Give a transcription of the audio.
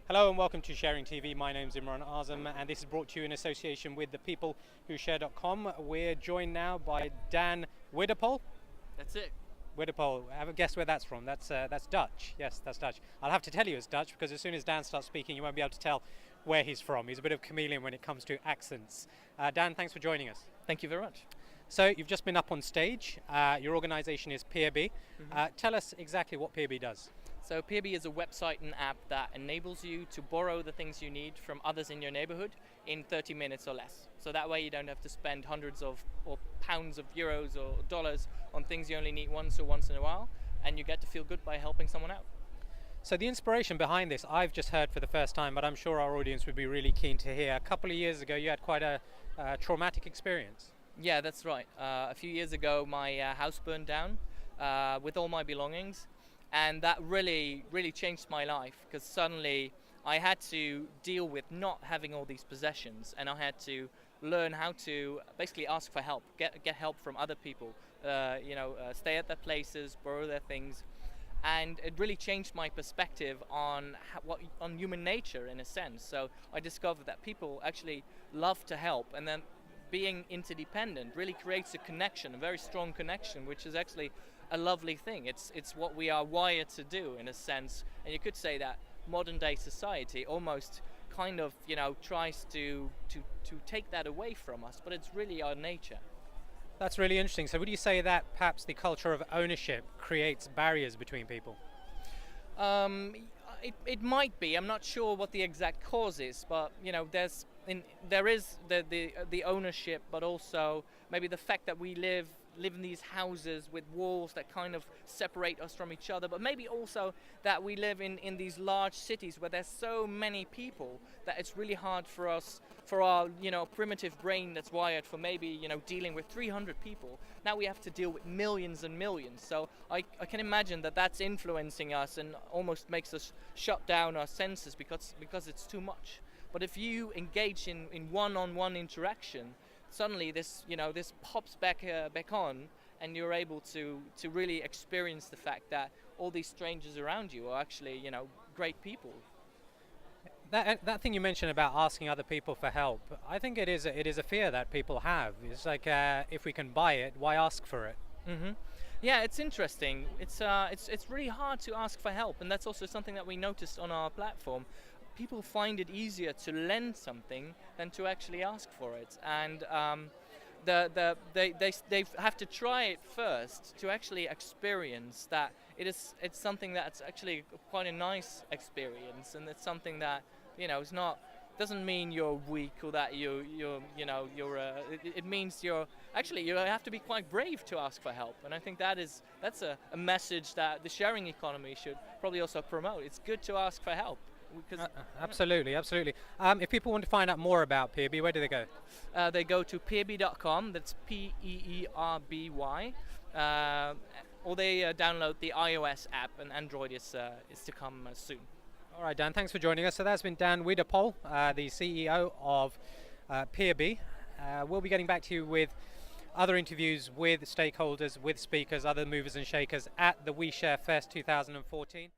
Hello and welcome to Sharing TV. My name's Imran Azam and this is brought to you in association with the people who share.com. We're joined now by Daan Weddepohl. That's it. Weddepohl, have a guess where that's from. That's Dutch. Yes, that's Dutch. I'll have to tell you it's Dutch because as soon as Daan starts speaking you won't be able to tell where he's from. He's a bit of a chameleon when it comes to accents. Daan, thanks for joining us. Thank you very much. So you've just been up on stage. Your organisation is Peerby. Tell us exactly what Peerby does. So Peerby is a website and app that enables you to borrow the things you need from others in your neighborhood in 30 minutes or less. So that way you don't have to spend hundreds of or pounds of euros or dollars on things you only need once or once in a while, and you get to feel good by helping someone out. So the inspiration behind this I've just heard for the first time, but I'm sure our audience would be really keen to hear. A couple of years ago you had quite a traumatic experience. Yeah, that's right. A few years ago my house burned down with all my belongings. And that really changed my life because suddenly I had to deal with not having all these possessions, and I had to learn how to basically ask for help, get help from other people, stay at their places, borrow their things, and it really changed my perspective on on human nature in a sense. So I discovered that people actually love to help, and then being interdependent really creates a connection, a very strong connection, which is actually a lovely thing. It's what we are wired to do in a sense, and you could say that modern day society almost kind of tries to take that away from us, but it's really our nature. That's really interesting. So would you say that perhaps the culture of ownership creates barriers between people? It might be. I'm not sure what the exact cause is, but there is the ownership, but also maybe the fact that we live in these houses with walls that kind of separate us from each other, but maybe also that we live in these large cities where there's so many people that it's really hard for us, for our primitive brain that's wired for maybe dealing with 300 people. Now we have to deal with millions and millions. So I can imagine that that's influencing us and almost makes us shut down our senses because it's too much. But if you engage in one-on-one interaction, suddenly this pops back on, and you're able to really experience the fact that all these strangers around you are actually great people. That thing you mentioned about asking other people for help, I think it is a fear that people have. It's like if we can buy it, why ask for it? Yeah, it's interesting. It's really hard to ask for help, and that's also something that we noticed on our platform. People find it easier to lend something than to actually ask for it, and they have to try it first to actually experience that it's something that's actually quite a nice experience, and it's something that is not, doesn't mean you're weak or that it means you have to be quite brave to ask for help. And I think that's a message that the sharing economy should probably also promote. It's good to ask for help. Absolutely. If people want to find out more about Peerby, where do they go? They go to peerby.com, that's Peerby, or they download the iOS app, and Android is to come soon. All right, Dan, thanks for joining us. So that's been Daan Weddepohl, the CEO of Peerby. We'll be getting back to you with other interviews with stakeholders, with speakers, other movers and shakers at the OuiShareFest 2014.